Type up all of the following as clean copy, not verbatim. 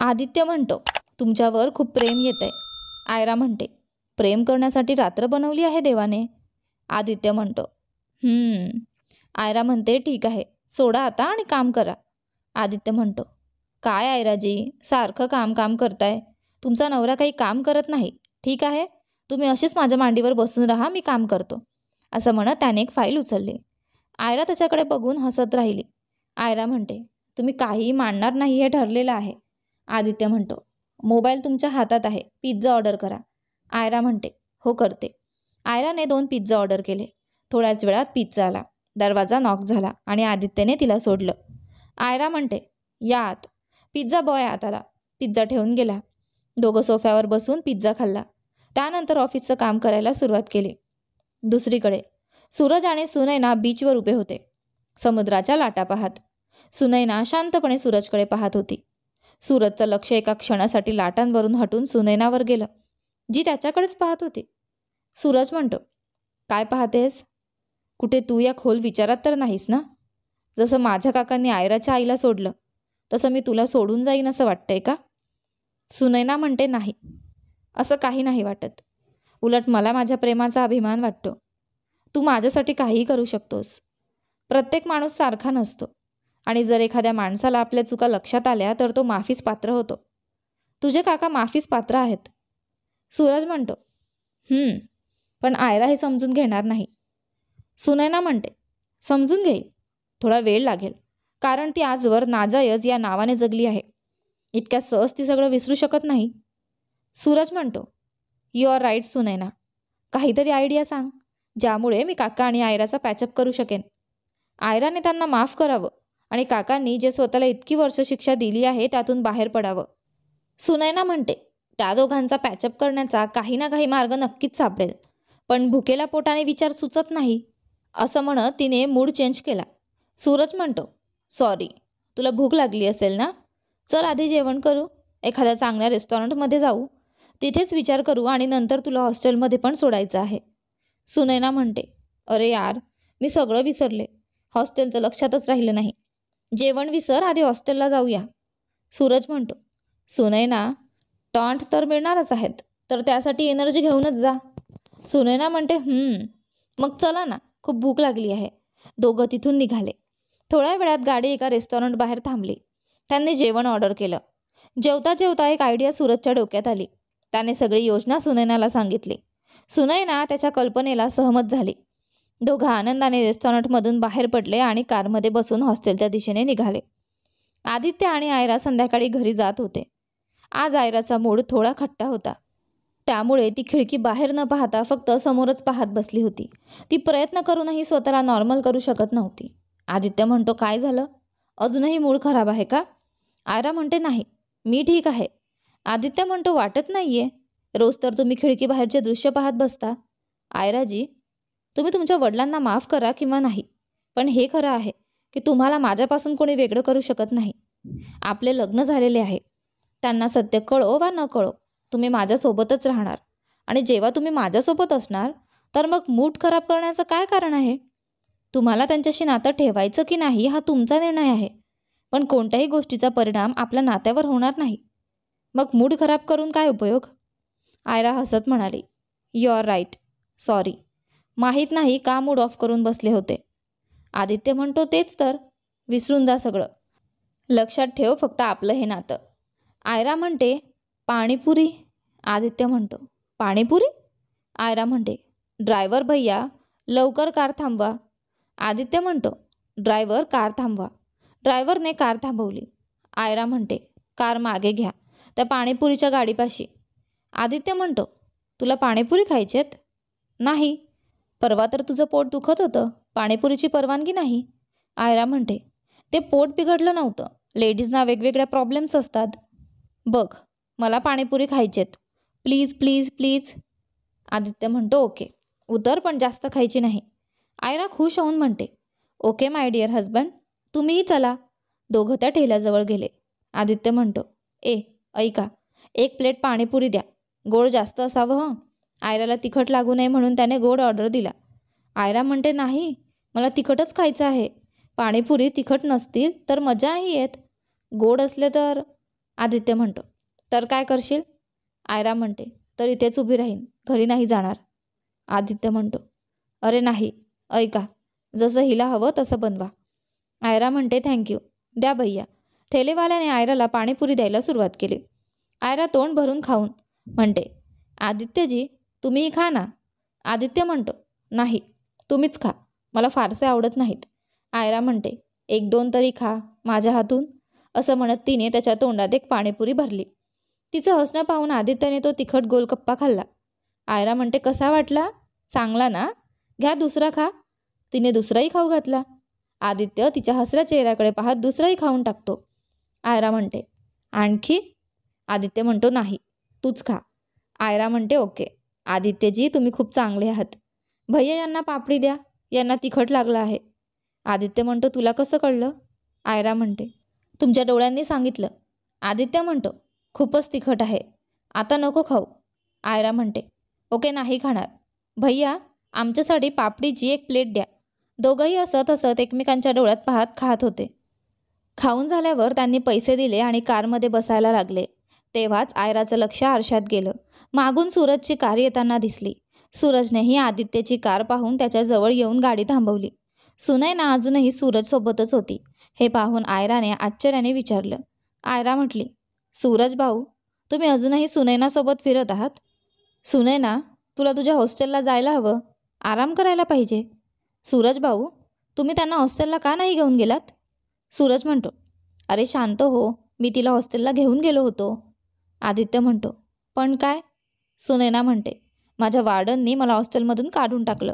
आदित्य म्हणतो, तुमच्यावर खूप प्रेम येतंय. आयरा म्हणते, प्रेम करण्यासाठी रात्र बनवली आहे देवाने. आदित्य म्हणतो, आयरा म्हणते, ठीक आहे, सोडा आता आणि काम करा. आदित्य म्हणतो, काय आयराजी, सारखं काम काम करताय. तुमचा नवरा काही काम करत नाही. ठीक आहे, तुम्ही अशीच माझ्या मांडीवर बसून राहा, मी काम करतो. असं म्हणत त्याने एक फाईल उचलली. आयरा त्याच्याकडे बघून हसत राहिली. आयरा म्हणते, तुम्ही काहीही मांडणार नाही हे ठरलेलं आहे. आदित्य म्हणतो, मोबाईल तुमच्या हातात आहे, पिझ्झा ऑर्डर करा. आयरा म्हणते, हो करते. आयराने 2 पिझ्झा ऑर्डर केले. थोड्याच वेळात पिझ्झा आला. दरवाजा नॉक झाला आणि आदित्यने तिला सोडलं. आयरा म्हणते, या आत. पिझ्झा बॉय आत आला. पिझ्झा ठेवून गेला. दोघं सोफ्यावर बसून पिझ्झा खाल्ला. त्यानंतर ऑफिसचं काम करायला सुरुवात केली. दुसरीकडे सूरज आणि सुनैना बीचवर उभे होते, समुद्राच्या लाटा पाहत. सुनैना शांतपणे सूरजकडे पाहत होती. सूरजचं लक्ष एका क्षणासाठी लाटांवरून हटून सुनैनावर गेलं, जी त्याच्याकडेच पाहत होती. सूरज म्हणतो, काय पाहतेस? कुठे तू या खोल विचारात तर नाहीस ना? जसं माझ्या काकांनी आयराच्या आईला सोडलं तसं मी तुला सोडून जाईन असं वाटतंय का? सुनैना म्हणते, नाही, असं काही नाही वाटत. उलट मला माझ्या प्रेमाचा अभिमान वाटतो. तू माझ्यासाठी काहीही करू शकतोस. प्रत्येक माणूस सारखा नसतो आणि जर एखाद्या माणसाला आपल्या चुका लक्षात आल्या तर तो माफीस पात्र होतो. तुझे काका माफीस पात्र आहेत. सूरज म्हणतो, पण आयरा हे समजून घेणार नाही. सुनैना म्हणते, समजून घेईल, थोडा वेळ लागेल, कारण ती आजवर नाजायज या नावाने जगली आहे. इतक्या सहज ती सगळं विसरू शकत नाही. सूरज म्हणतो, यू आर राईट सुनैना. काहीतरी आयडिया सांग, ज्यामुळे मी काका आणि आयराचा पॅचअप करू शकेन. आयराने त्यांना माफ करावं आणि काकांनी जे स्वतःला इतकी वर्ष शिक्षा दिली आहे त्यातून बाहेर पडावं. सुनैना म्हणते, त्या दोघांचा पॅचअप करण्याचा काही ना काही मार्ग नक्कीच सापडेल, पण भुकेल्या पोटाने विचार सुचत नाही. असं म्हणत तिने मूड चेंज केला. सूरज म्हणतो, सॉरी, तुला भूक लागली असेल ना? चल आधी जेवण करू, एखाद्या चांगल्या रेस्टॉरंटमध्ये जाऊ, तिथेच विचार करू आणि नंतर तुला हॉस्टेलमध्ये पण सोडायचं आहे. सुनैना म्हणते, अरे यार, मी सगळं विसरले, हॉस्टेलचं लक्षातच राहिलं नाही. जेवण विसर, आधी हॉस्टेलला जाऊया. सूरज म्हणतो, सुनैना, टॉन्ट तर मिळणारच आहेत, तर त्यासाठी एनर्जी घेऊनच जा. सुनैना म्हणते, मग चला ना, खूप भूक लागली आहे. दोघं तिथून निघाले. थोड्या वेळात गाडी एका रेस्टॉरंट बाहेर थांबली. त्यांनी जेवण ऑर्डर केलं. जेवता जेवता एक आयडिया सूरजच्या डोक्यात आली. त्याने सगळी योजना सुनैनाला सांगितली. सुनैना त्याच्या कल्पनेला सहमत झाली. दोघं आनंदाने रेस्टॉरंटमधून बाहेर पडले आणि कारमध्ये बसून हॉस्टेलच्या दिशेने निघाले. आदित्य आणि आयरा संध्याकाळी घरी जात होते. आज आयराचा मूड थोडा खट्टा होता. त्यामुळे ती खिडकी बाहेर न पाहता फक्त समोरच पाहत बसली होती. ती प्रयत्न करूनही स्वतःला नॉर्मल करू शकत नव्हती. आदित्य म्हणतो, काय झालं? अजूनही मूड खराब आहे का? आयरा म्हणते, नाही, मी ठीक आहे. आदित्य म्हणतो, वाटत नाहीये, रोज तर तुम्ही खिडकी बाहेरचे दृश्य पाहत बसता. आयराजी, तुम्ही तुमच्या वडिलांना माफ करा किंवा नाही, पण हे खरं आहे की तुम्हाला माझ्यापासून कोणी वेगळं करू शकत नाही. आपले लग्न झालेले आहे. त्यांना सत्य कळो वा न कळो, तुम्ही माझ्यासोबतच राहणार. आणि जेव्हा तुम्ही माझ्यासोबत असणार तर मग मूड खराब करण्याचं काय कारण आहे? तुम्हाला त्यांच्याशी नातं ठेवायचं की नाही हा तुमचा निर्णय आहे, पण कोणत्याही गोष्टीचा परिणाम आपल्या नात्यावर होणार नाही. मग मूड खराब करून काय उपयोग? आयरा हसत म्हणाली, यू आर राईट, सॉरी, माहीत नाही का मूड ऑफ करून बसले होते. आदित्य म्हणतो, तेच तर, विसरून जा सगळं, लक्षात ठेव फक्त आपलं हे नातं. आयरा म्हणते, पाणीपुरी. आदित्य म्हणतो, पाणीपुरी? आयरा म्हणते, ड्रायव्हर भैया, लवकर कार थांबवा. आदित्य म्हणतो, ड्रायव्हर कार थांबवा. ड्रायव्हरने कार थांबवली. आयरा म्हणते, कार मागे घ्या, त्या पाणीपुरीच्या गाडीपाशी. आदित्य म्हणतो, तुला पाणीपुरी खायचेत? नाही, परवा तर तुझं पोट दुखत होतं, पाणीपुरीची परवानगी नाही. आयरा म्हणते, ते पोट बिघडलं नव्हतं, लेडीजना वेगवेगळ्या प्रॉब्लेम्स असतात. बघ, मला पाणीपुरी खायचेत, प्लीज प्लीज प्लीज. आदित्य म्हणतो, ओके, उतर, पण जास्त खायची नाही. आयरा खुश होऊन म्हणते, ओके माय डिअर हजबंड, तुम्हीही चला. दोघं त्या ठेल्याजवळ गेले. आदित्य म्हणतो, ऐका, 1 प्लेट पाणीपुरी द्या, गोड जास्त असावं हं. आयराला तिखट लागू नये म्हणून त्याने गोड ऑर्डर दिला. आयरा म्हणते, नाही, मला तिखटच खायचं आहे. पाणीपुरी तिखट नसतील तर मजा नाही येत, गोड असले तर. आदित्य म्हणतो, तर काय करशील? आयरा म्हणते, तर इथेच उभी राहीन, घरी नाही जाणार. आदित्य म्हणतो, अरे नाही, ऐका, जसं हिला हवं तसं बनवा. आयरा म्हणते, थँक्यू, द्या भैया. ठेलेवाल्याने आयराला पाणीपुरी द्यायला सुरुवात केली. आयरा तोंड भरून खाऊन म्हणते, आदित्यजी तुम्हीही खा ना. आदित्य म्हणतो, नाही, तुम्हीच खा, मला फारसे आवडत नाहीत. आयरा म्हणते, एक दोन तरी खा माझ्या हातून. असं म्हणत तिने त्याच्या तोंडात एक पाणीपुरी भरली. तिचं हसणं पाहून आदित्यने तो तिखट गोलगप्पा खाल्ला. आयरा म्हणते, कसा वाटला? चांगला ना? घ्या दुसरा खा. तिने दुसराही खाऊ घातला. आदित्य तिच्या हसऱ्या चेहऱ्याकडे पाहत दुसराही खाऊन टाकतो. आयरा म्हणते, आणखी? आदित्य म्हणतो, नाही, तूच खा. आयरा म्हणते, ओके. आदित्यजी तुम्ही खूप चांगले आहात. भैया यांना पापडी द्या, यांना तिखट लागलं आहे. आदित्य म्हणतो, तुला कसं कळलं? आयरा म्हणते, तुमच्या डोळ्यांनी सांगितलं. आदित्य म्हणतो, खूपच तिखट आहे, आता नको खाऊ. आयरा म्हणते, ओके, नाही खाणार. भैया आमच्यासाठी पापडीची एक प्लेट द्या. दोघंही हसत हसत एकमेकांच्या डोळ्यात पाहत खात होते. खाऊन झाल्यावर त्यांनी पैसे दिले आणि कारमध्ये बसायला लागले. तेव्हाच आयराचं लक्ष आरशात गेलं. मागून सूरजची कार येताना दिसली. सूरजनेही आदित्यची कार पाहून त्याच्याजवळ येऊन गाडी थांबवली. सुनैना अजूनही सूरजसोबतच होती. हे पाहून आयराने आश्चर्याने विचारलं. आयरा म्हटली, सूरज भाऊ, तुम्ही अजूनही सुनैनासोबत फिरत आहात? सुनैना, तुला तुझ्या हॉस्टेलला जायला हवं, आराम करायला पाहिजे. सूरज भाऊ, तुम्ही त्यांना हॉस्टेलला का नाही घेऊन गेलात? सूरज म्हणतो, अरे शांत हो, मी तिला हॉस्टेलला घेऊन गेलो होतो. आदित्य म्हणतो, पण काय? सुनैना म्हणते, माझ्या वार्डननी मला हॉस्टेलमधून काढून टाकलं.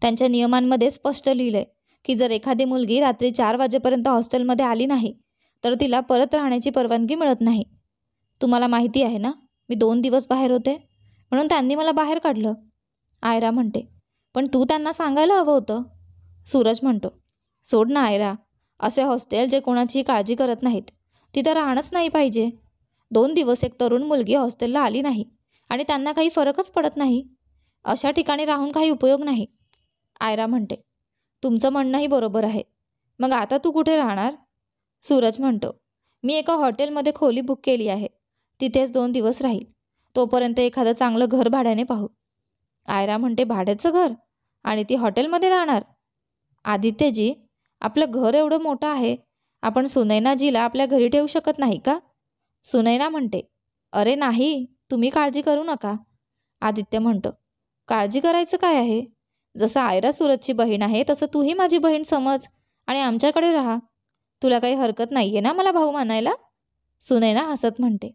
त्यांच्या नियमांमध्ये स्पष्ट लिहिलं आहे की जर एखादी मुलगी रात्री 4 वाजेपर्यंत हॉस्टेलमध्ये आली नाही तर तिला परत राहण्याची परवानगी मिळत नाही. तुम्हाला माहिती आहे ना, मी 2 दिवस बाहेर होते, म्हणून त्यांनी मला बाहेर काढलं. आयरा म्हणते, पण तू त्यांना सांगायला हवं होतं. सूरज म्हणतो, सोड ना आयरा, असे हॉस्टेल जे कोणाची काळजी करत नाहीत तिथं राहणंच नाही पाहिजे. 2 दिवस एक तरुण मुलगी हॉस्टेलला आली नाही आणि त्यांना काही फरकच पडत नाही. अशा ठिकाणी राहून काही उपयोग नाही. आयरा म्हणते, तुमचं म्हणणंही बरोबर आहे. मग आता तू कुठे राहणार? सूरज म्हणतो, मी एका हॉटेलमध्ये खोली बुक केली आहे, तिथेच 2 दिवस राहील. तोपर्यंत एखादं चांगलं घर भाड्याने पाहू. आयरा म्हणते, भाड्याचं घर? आणि ती हॉटेलमध्ये राहणार? आदित्यजी, आपलं घर एवढं मोठं आहे, आपण सुनैनाजीला आपल्या घरी ठेवू शकत नाही का? सुनैना म्हणते, अरे नाही, तुम्ही काळजी करू नका. आदित्य म्हणतो, काळजी करायचं काय आहे? जसं आयरा सूरजची बहीण आहे तसं तूही माझी बहीण समज आणि आमच्याकडे राहा. तुला काही हरकत नाही आहे ना मला भाऊ मानायला? सुनैना हसत म्हणते,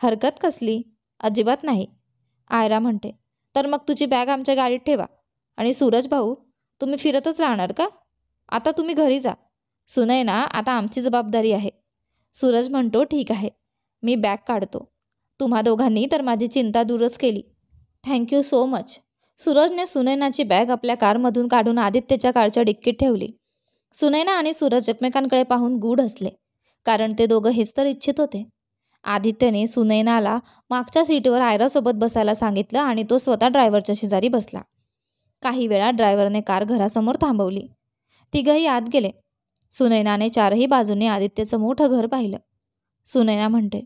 हरकत कसली? अजिबात नाही. आयरा म्हणते, तर मग तुझी बॅग आमच्या गाडीत ठेवा. आणि सूरज भाऊ, तुम्ही फिरतच राहणार का? आता तुम्ही घरी जा. सुनैना, आता आमची जबाबदारी आहे. सूरज म्हणतो, ठीक आहे, मी बॅग काढतो. तुम्हा दोघांनी तर माझी चिंता दूरच केली. Thank you so much. सूरजने सुनैनाची बॅग आपल्या कारमधून काढून आदित्यच्या कारच्या डिक्कीत ठेवली. सुनैना आणि सूरज एकमेकांकडे पाहून गूढ हसले, कारण ते दोघं हेच तर इच्छित होते. आदित्यने सुनैनाला मागच्या सीटवर आयरासोबत बसायला सांगितलं आणि तो स्वतः ड्रायव्हरच्या शेजारी बसला. काही वेळा ड्रायव्हरने कार घरासमोर थांबवली. तिघंही आत गेले. सुनैनाने 4ही बाजूंनी आदित्यचं मोठं घर पाहिलं. सुनैना म्हणते,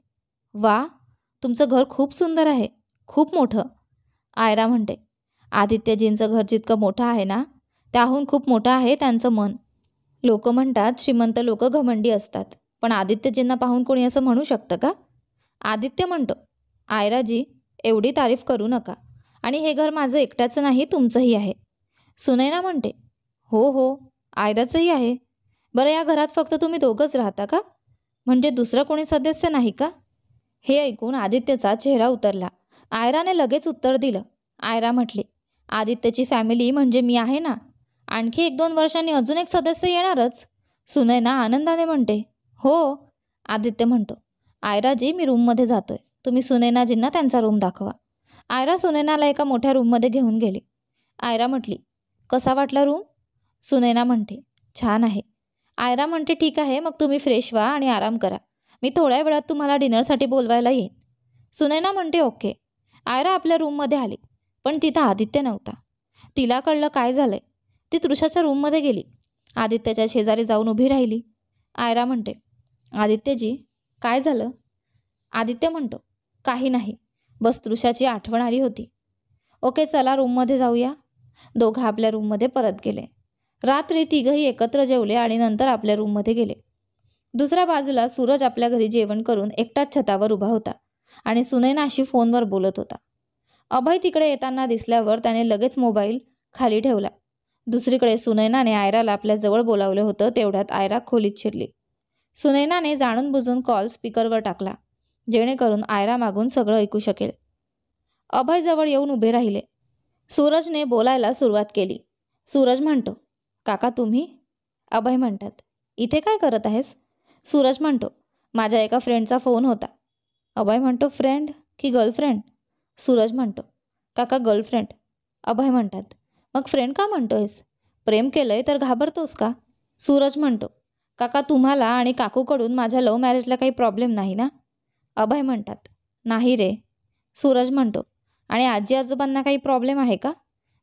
वा, तुमचं घर खूप सुंदर आहे, खूप मोठं. आयरा म्हणते, आदित्यजींचं घर जितकं मोठं आहे ना, त्याहून खूप मोठं आहे त्यांचं मन. लोक म्हणतात श्रीमंत लोक घमंडी असतात, पण आदित्यजींना पाहून कोणी असं म्हणू शकतं का? आदित्य म्हणतो, आयराजी, एवढी तारीफ करू नका. आणि हे घर माझं एकट्याचं नाही, तुमचंही आहे. सुनैना म्हणते, हो हो, आयराचंही आहे. बरं, या घरात फक्त तुम्ही दोघंच राहता का? म्हणजे दुसरं कोणी सदस्य नाही का? हे ऐकून आदित्यचा चेहरा उतरला. आयराने लगेच उत्तर दिलं. आयरा म्हटली, आदित्यची फॅमिली म्हणजे मी आहे ना, आणखी 1-2 वर्षांनी अजून एक सदस्य येणारच. सुनैना आनंदाने म्हणते, हो. आदित्य म्हणतो, आयराजी, मी रूममध्ये जातोय, तुम्ही सुनैनाजींना त्यांचा रूम दाखवा. आयरा सुनैनाला एका मोठ्या रूममध्ये घेऊन गेली. आयरा म्हटली, कसा वाटला रूम? सुनैना म्हणते, छान आहे. आयरा म्हणते, ठीक आहे, मग तुम्ही फ्रेश व्हा आणि आराम करा. मी थोड्या वेळात तुम्हाला डिनरसाठी बोलवायला येईन. सुनैना म्हणते, ओके. आयरा आपल्या रूममध्ये आली, पण तिथं आदित्य नव्हता. तिला कळलं काय झालंय. ती तृषाच्या रूममध्ये गेली. आदित्यच्या शेजारी जाऊन उभी राहिली. आयरा म्हणते, आदित्यजी, काय झालं? आदित्य म्हणतो, काही नाही, बस तृषाची आठवण आली होती. ओके चला रूममध्ये जाऊया. दोघं आपल्या रूममध्ये परत गेले. रात्री तिघंही एकत्र जेवले आणि नंतर आपल्या रूममध्ये गेले. दुसऱ्या बाजूला सूरज आपल्या घरी जेवण करून एकटाच छतावर उभा होता आणि सुनैनाशी फोनवर बोलत होता. अभय तिकडे येताना दिसल्यावर त्याने लगेच मोबाईल खाली ठेवला. दुसरीकडे सुनैनाने आयराला आपल्या जवळ बोलावलं होतं. तेवढ्यात आयरा खोलीत शिरली. सुनैनाने जाणून बुजून कॉल स्पीकरवर टाकला, जेणेकरून आयरा मागून सगळं ऐकू शकेल. अभय जवळ येऊन उभे राहिले. सूरजने बोलायला सुरुवात केली. सूरज म्हणतो, काका तुम्ही? अभय म्हणतात, इथे काय करत आहेस? सूरज म्हणतो, माझ्या एका फ्रेंडचा फोन होता. अभय म्हणतो, फ्रेंड की गर्लफ्रेंड? सूरज म्हणतो, काका गर्लफ्रेंड. अभय म्हणतात, मग फ्रेंड का म्हणतोयस? प्रेम केलंय तर घाबरतोस का? सूरज म्हणतो, काका तुम्हाला आणि काकूकडून माझ्या लव्ह मॅरेजला काही प्रॉब्लेम नाही ना? अभय म्हणतात, नाही रे. सूरज म्हणतो, आणि आजी आजोबांना काही प्रॉब्लेम आहे का?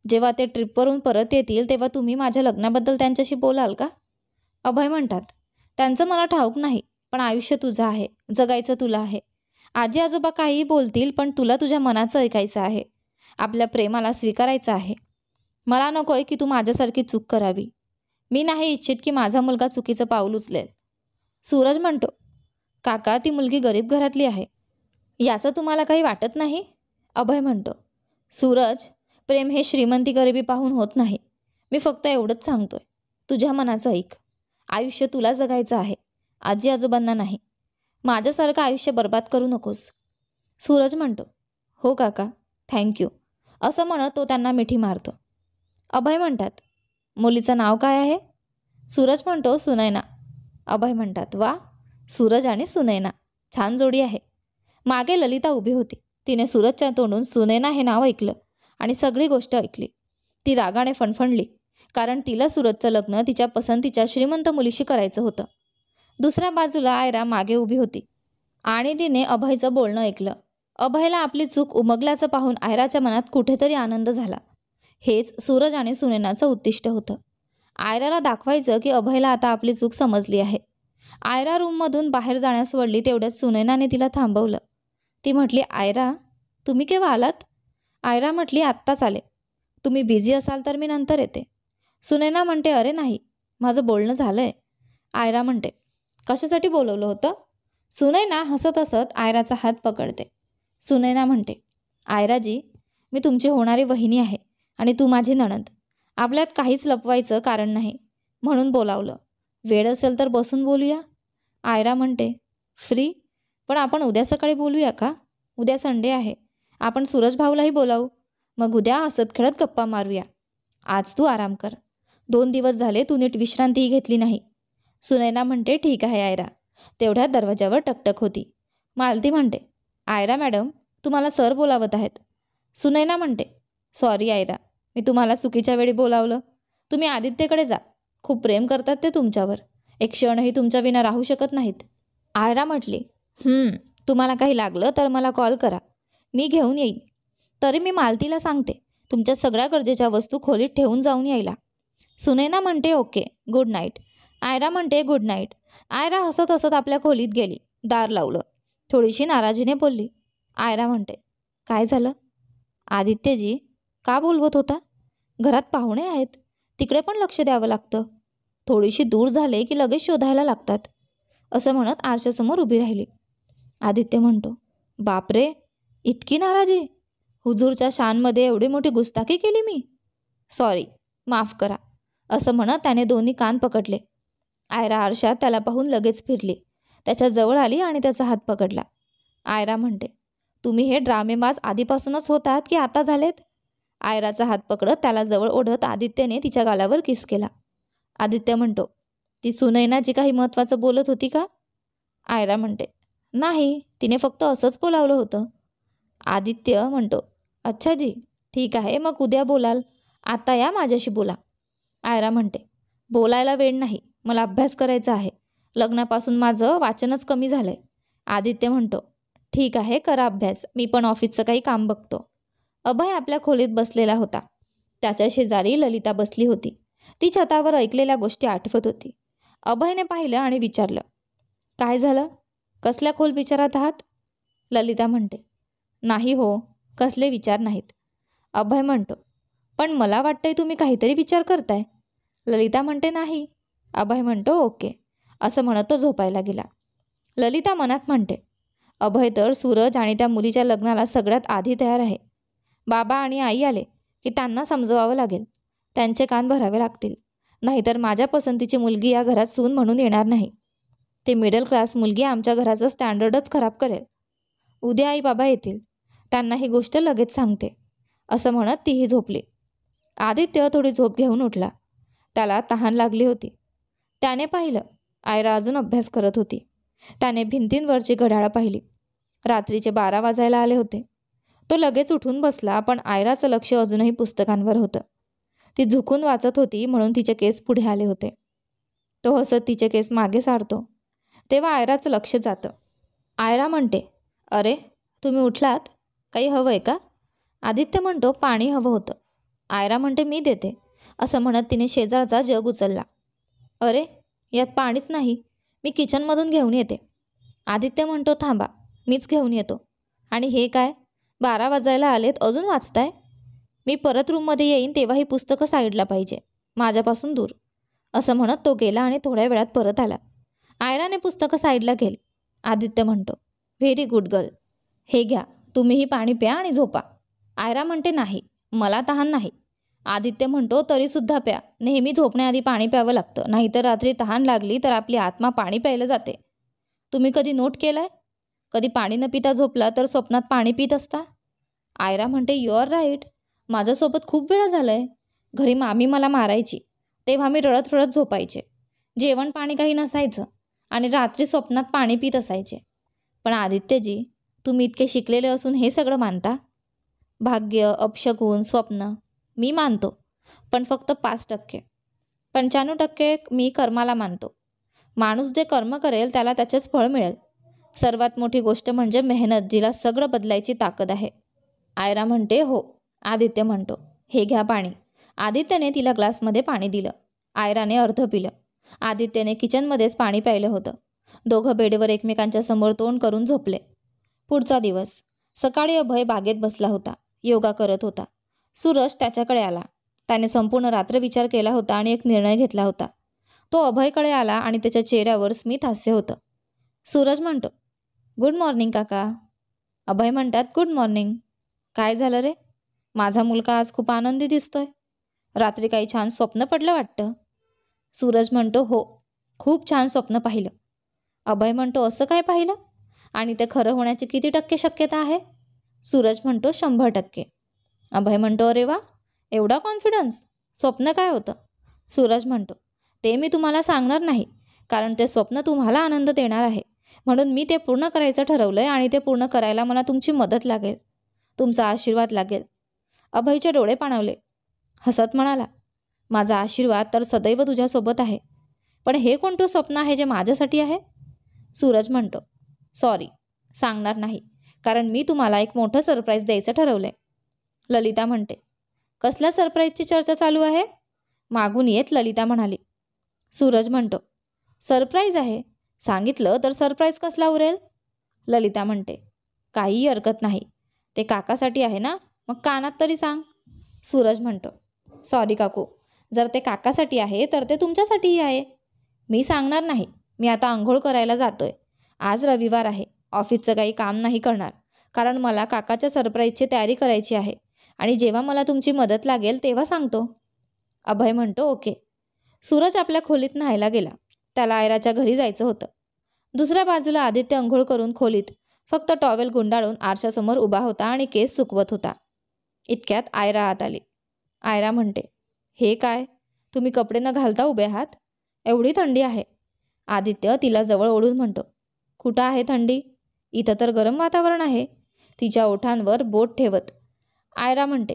जेव्हा ते ट्रिपवरून परत येतील तेव्हा तुम्ही माझ्या लग्नाबद्दल त्यांच्याशी बोलाल का? अभय म्हणतात, त्यांचं मला ठाऊक नाही, पण आयुष्य तुझं आहे, जगायचं तुला आहे. आजी आजोबा काहीही बोलतील, पण तुला तुझ्या मनाचं ऐकायचं आहे. आपल्या प्रेमाला स्वीकारायचं आहे. मला नकोय की तू माझ्यासारखी चूक करावी. मी नाही इच्छित की माझा मुलगा चुकीचं पाऊल उचलेल. सूरज म्हणतो, काका ती मुलगी गरीब घरातली आहे, याचं तुम्हाला काही वाटत नाही? अभय म्हणतो, सूरज प्रेम हे श्रीमंती गरिबी पाहून होत नाही. मी फक्त एवढंच सांगतोय, तुझ्या मनाचं ऐक. आयुष्य तुला जगायचं आहे, आजी आजोबांना नाही. माझ्यासारखं आयुष्य बर्बाद करू नकोस. सूरज म्हणतो, हो काका, थँक्यू. असं म्हणत तो त्यांना मिठी मारतो. अभय म्हणतात, मुलीचं नाव काय आहे? सूरज म्हणतो, सुनैना. अभय म्हणतात, वा, सूरज आणि सुनैना छान जोडी आहे. मागे ललिता उभी होती. तिने सूरजच्या तोंडून सुनैना हे नाव ऐकलं आणि सगळी गोष्ट ऐकली. ती रागाने फणफणली, कारण तिला सूरजचं लग्न तिच्या पसंतीच्या श्रीमंत मुलीशी करायचं होतं. दुसऱ्या बाजूला आयरा मागे उभी होती आणि तिने अभयचं बोलणं ऐकलं. अभयला आपली चूक उमगल्याचं पाहून आयराच्या मनात कुठेतरी आनंद झाला. हेच सूरज आणि सुनैनाचं उद्दिष्ट होतं. आयराला दाखवायचं की अभयला आता आपली चूक समजली आहे. आयरा रूममधून बाहेर जाण्यास वळली तेवढ्यात सुनैनाने तिला थांबवलं. ती म्हटली, आयरा तुम्ही केव्हा आलात? आयरा म्हटली, आत्ताच आले. तुम्ही बिझी असाल तर मी नंतर येते. सुनैना म्हणते, अरे नाही, माझं बोलणं झालंय. आयरा म्हणते, कशासाठी बोलवलं होतं? सुनैना हसत हसत आयराचा हात पकडते. सुनैना म्हणते, आयराजी, मी तुमची होणारी वहिनी आहे आणि तू माझी नणंद. आपल्यात काहीच लपवायचं कारण नाही, म्हणून बोलावलं. वेळ असेल तर बसून बोलूया. आयरा म्हणते, फ्री? पण आपण उद्या सकाळी बोलूया का? उद्या संडे आहे. आपण सूरज भाऊलाही बोलावू. मग उद्या हसत खेळत गप्पा मारूया. आज तू आराम कर. 2 दिवस झाले तू नीट विश्रांतीही घेतली नाही. सुनैना म्हणते, ठीक आहे आयरा. तेवढ्यात दरवाजावर टकटक होती. मालती म्हणते, आयरा मॅडम, तुम्हाला सर बोलावत आहेत. सुनैना म्हणते, सॉरी आयरा, मी तुम्हाला चुकीच्या वेळी बोलावलं. तुम्ही आदित्यकडे जा. खूप प्रेम करतात ते तुमच्यावर. एक क्षणही तुमच्या विना राहू शकत नाहीत. आयरा म्हटली, तुम्हाला काही लागलं तर मला कॉल करा, मी घेऊन येईन. तरी मी मालतीला सांगते तुमच्या सगळ्या गरजेच्या वस्तू खोलीत ठेवून जाऊन यायला. सुनैना म्हणते, ओके, गुड नाईट. आयरा म्हणते, गुड नाईट. आयरा हसत हसत आपल्या खोलीत गेली. दार लावलं. थोडीशी नाराजीने बोलली. आयरा म्हणते, काय झालं? आदित्यजी का बोलवत होता? घरात पाहुणे आहेत, तिकडे पण लक्ष द्यावं लागतं. थोडीशी दूर झाले की लगेच शोधायला लागतात. असं म्हणत आरशासमोर उभी राहिली. आदित्य म्हणतो, बापरे, इतकी नाराजी? हुजूरच्या शानमध्ये एवढी मोठी गुस्ताखी केली मी? सॉरी, माफ करा. असं म्हणत त्याने दोन्ही कान पकडले. आयरा आरशात त्याला पाहून लगेच फिरली, त्याच्या जवळ आली आणि त्याचा हात पकडला. आयरा म्हणते, तुम्ही हे ड्रामेबाज आधीपासूनच होतात की आता झालेत? आयराचा हात पकडत त्याला जवळ ओढत आदित्यने तिच्या गालावर किस केला. आदित्य म्हणतो, ती सुनैना जी काही महत्त्वाचं बोलत होती का? आयरा म्हणते, नाही, तिने फक्त असंच बोलावलं होतं. आदित्य म्हणतो, अच्छा जी, ठीक आहे, मग उद्या बोलाल. आता या माझ्याशी बोला. आयरा म्हणते, बोलायला वेळ नाही, मला अभ्यास करायचा आहे. लग्नापासून माझं वाचनच कमी झालंय. आदित्य म्हणतो, ठीक आहे, करा अभ्यास, मी पण ऑफिसचं काही काम बघतो. अभय आपल्या खोलीत बसलेला होता. त्याच्या शेजारी ललिता बसली होती. ती छतावर ऐकलेल्या गोष्टी आठवत होती. अभयने पाहिलं आणि विचारलं, काय झालं? कसल्या खोल विचारात आहात? ललिता म्हणते, नाही हो, कसले विचार नाहीत. अभय म्हणतो, पण मला वाटतंय तुम्ही काहीतरी विचार करताय. ललिता म्हणते, नाही. अभय म्हणतो, ओके, असं म्हणत तो झोपायला गेला. ललिता मनात म्हणते, अभय तर सूरज आणि त्या मुलीच्या लग्नाला सगळ्यात आधी तयार आहे. बाबा आणि आई आले की त्यांना समजवावं लागेल, त्यांचे कान भरावे लागतील. नाहीतर माझ्या पसंतीची मुलगी या घरात सून म्हणून येणार नाही. ते मिडल क्लास मुलगी आमच्या घराचं स्टँडर्डच खराब करेल. उद्या आई बाबा येतील, त्यांना ही गोष्ट लगेच सांगते, असं म्हणत तीही झोपली. आदित्य थोडी झोप घेऊन उठला. त्याला तहान लागली होती. त्याने पाहिलं, आयरा अजून अभ्यास करत होती. त्याने भिंतींवरची घड्याळं पाहिली. रात्रीचे 12 वाजायला आले होते. तो लगेच उठून बसला, पण आयराचं लक्ष अजूनही पुस्तकांवर होतं. ती झुकून वाचत होती म्हणून तिचे केस पुढे आले होते. तो हसत तिचे केस मागे सारतो, तेव्हा आयराचं लक्ष जातं. आयरा म्हणते, अरे तुम्ही उठलात, काही हवं आहे का? आदित्य म्हणतो, पाणी हवं होतं. आयरा म्हणते, मी देते, असं म्हणत तिने शेजारचा जग उचलला. अरे यात पाणीच नाही, मी किचनमधून घेऊन येते. आदित्य म्हणतो, थांबा, मीच घेऊन येतो. आणि हे काय, 12 वाजायला आलेत, अजून वाचताय? मी परत रूममध्ये येईन तेव्हा ही पुस्तकं साईडला पाहिजे, माझ्यापासून दूर, असं म्हणत तो गेला आणि थोड्या वेळात परत आला. आयराने पुस्तकं साईडला केली. आदित्य म्हणतो, व्हेरी गुड गर्ल, हे घ्या, तुम्हीही पाणी प्या आणि झोपा. आयरा म्हणते, नाही, मला तहान नाही. आदित्य म्हणतो, तरीसुद्धा प्या, नेहमी झोपण्याआधी पाणी प्यावं लागतं, नाहीतर रात्री तहान लागली तर आपली आत्मा पाणी प्यायला जाते. तुम्ही कधी नोट केलंय? कधी पाणी न पिता झोपला तर स्वप्नात पाणी पित असता? आयरा म्हणते, यू आर राईट, माझ्यासोबत खूप वेळा झालंय. घरी मामी मला मारायची, तेव्हा मी रडत रडत झोपायचे. जेवण पाणी काही नसायचं आणि रात्री स्वप्नात पाणी पित असायचे. पण आदित्यजी, तुम्ही इतके शिकलेले असून हे सगळं मानता? भाग्य, अपशगुन, स्वप्न मी मानतो, पण फक्त 5%. 95% मी कर्माला मानतो. माणूस जे कर्म करेल त्याला त्याचेच फळ मिळेल. सर्वात मोठी गोष्ट म्हणजे मेहनत, जिला सगळं बदलायची ताकद आहे. आयरा म्हणते, हो. आदित्य म्हणतो, हे घ्या पाणी. आदित्यने तिला ग्लासमध्ये पाणी दिलं. आयराने अर्ध पिलं. आदित्यने किचनमध्येच पाणी प्यायलं होतं. दोघं बेडवर एकमेकांच्या समोर तोंड करून झोपले. पुढचा दिवस. सकाळी अभय बागेत बसला होता, योगा करत होता. सूरज त्याच्याकडे आला. त्याने संपूर्ण रात्र विचार केला होता आणि एक निर्णय घेतला होता. तो अभयकडे आला आणि त्याच्या चेहऱ्यावर स्मित हास्य होतं. सूरज म्हणतो, गुड मॉर्निंग काका. अभय म्हणतात, गुड मॉर्निंग. काय झालं रे? माझा मुलगा आज खूप आनंदी दिसतोय. रात्री काही छान स्वप्न पडलं वाटतं. सूरज म्हणतो, हो, खूप छान स्वप्न पाहिलं. अभय म्हणतो, असं काय पाहिलं? आणि ते खरं होण्याची किती टक्के शक्यता आहे? सूरज म्हणतो, 100%. अभय म्हणतो, अरे वा, एवढा कॉन्फिडन्स. स्वप्न काय होतं? सूरज म्हणतो, ते मी तुम्हाला सांगणार नाही, कारण ते स्वप्न तुम्हाला आनंद देणार आहे. म्हणून मी ते पूर्ण करायचं ठरवलंय आणि ते पूर्ण करायला मला तुमची मदत लागेल, तुमचा आशीर्वाद लागेल. अभयचे डोळे पाणावले. हसत म्हणाला, माझा आशीर्वाद तर सदैव तुझ्यासोबत आहे. पण हे कोणतं स्वप्न आहे जे माझ्यासाठी आहे? सूरज म्हणतो, सॉरी, सांगणार नाही, कारण मी तुम्हाला एक मोठं सरप्राईज द्यायचं ठरवलंय. ललिता म्हणते, कसल्या सरप्राईजची चर्चा चालू आहे? मागून येत ललिता म्हणाली. सूरज म्हणतो, सरप्राईज आहे, सांगितलं तर सरप्राईज कसला उरेल? ललिता म्हणते, काहीही हरकत नाही, ते काकासाठी आहे ना, मग कानात तरी सांग. सूरज म्हणतो, सॉरी काकू, जर ते काकासाठी आहे तर ते तुमच्यासाठीही आहे. मी सांगणार नाही. मी आता आंघोळ करायला जातोय. आज रविवार आहे, ऑफिसचं काही काम नाही करणार, कारण मला काकाच्या सरप्राईजची तयारी करायची आहे आणि जेव्हा मला तुमची मदत लागेल तेव्हा सांगतो. अभय म्हणतो, ओके. सूरज आपल्या खोलीत न्हायला गेला. त्याला आयराच्या घरी जायचं होतं. दुसऱ्या बाजूला आदित्य अंघोळ करून खोलीत फक्त टॉवेल गुंडाळून आरशासमोर उभा होता आणि केस सुकवत होता. इतक्यात आयरा आत आली. आयरा म्हणते, हे काय, तुम्ही कपडे न घालता उभे आहात? एवढी थंडी आहे. आदित्य तिला जवळ ओढून म्हणतो, कुठं आहे थंडी? इथं तर गरम वातावरण आहे. तिच्या ओठांवर बोट ठेवत आयरा म्हणते,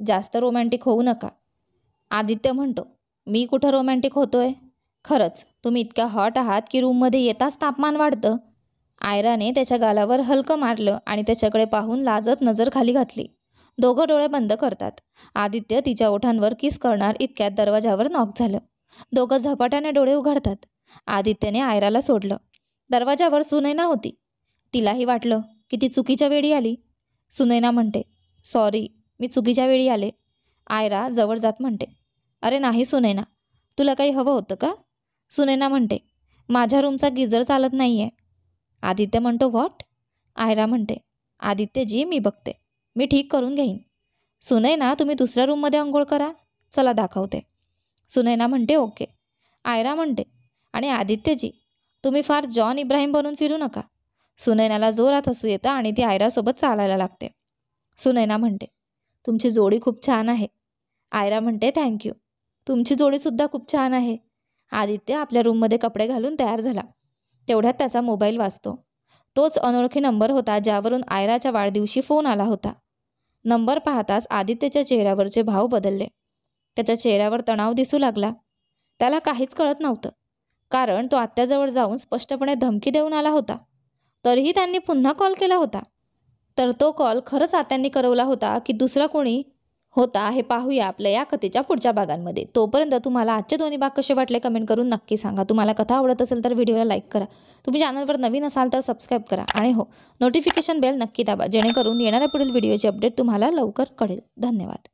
जास्त रोमॅन्टिक होऊ नका. आदित्य म्हणतो, मी कुठं रोमॅन्टिक होतोय? खरंच तुम्ही इतक्या हॉट आहात की रूममध्ये येताच तापमान वाढतं. आयराने त्याच्या गालावर हलकं मारलं आणि त्याच्याकडे पाहून लाजत नजर खाली घातली. दोघं डोळे बंद करतात. आदित्य तिच्या ओठांवर किस करणार इतक्यात दरवाजावर नॉक झालं. दोघं झपाट्याने डोळे उघडतात. आदित्यने आयराला सोडलं. दरवाजावर सुनैना होती. तिलाही वाटलं की ती चुकीच्या वेळी आली? सुनैना म्हणते, सॉरी, मी चुकीच्या वेळी आले. आयरा जवळ जात म्हणते, अरे नाही सुनैना, तुला काही हवं होतं का? सुनैना म्हणते, माझ्या रूमचा गिझर चालत नाही आहे. आदित्य म्हणतो, व्हॉट? आयरा म्हणते, आदित्यजी मी बघते, मी ठीक करून घेईन. सुनैना, तुम्ही दुसऱ्या रूममध्ये अंघोळ करा, चला दाखवते. सुनैना म्हणते, ओके. आयरा म्हणते, आणि आदित्यजी तुम्ही फार जॉन इब्राहिम बनून फिरू नका. सुनैनाला जोरात हसू येतं आणि ती आयरासोबत चालायला लागते. सुनैना म्हणते, तुमची जोडी खूप छान आहे. आयरा म्हणते, थँक्यू, तुमची जोडीसुद्धा खूप छान आहे. आदित्य आपल्या रूममध्ये कपडे घालून तयार झाला. तेवढ्यात त्याचा मोबाईल वाजतो. तोच अनोळखी नंबर होता ज्यावरून आयराच्या वाढदिवशी फोन आला होता. नंबर पाहताच आदित्यच्या चेहऱ्यावरचे भाव बदलले. त्याच्या चेहऱ्यावर तणाव दिसू लागला. त्याला काहीच कळत नव्हतं, कारण तो आत्याजवळ जाऊन स्पष्टपणे धमकी देऊन आला होता. तरीही त्यांनी पुन्हा कॉल केला होता. तर तो कॉल खरंच आत्यांनी करवला होता की दुसरा कोणी होता, हे पाहूया आपल्या या कथेच्या पुढच्या भागांमध्ये. तोपर्यंत तुम्हाला आजचे दोन्ही भाग कसे वाटले कमेंट करून नक्की सांगा. तुम्हाला कथा आवडत असेल तर व्हिडिओला लाईक करा. तुम्ही चॅनलवर नवीन असाल तर सबस्क्राईब करा. आणि हो, नोटिफिकेशन बेल नक्की दाबा, जेणेकरून येणाऱ्या पुढील व्हिडिओची अपडेट तुम्हाला लवकर कळेल. धन्यवाद.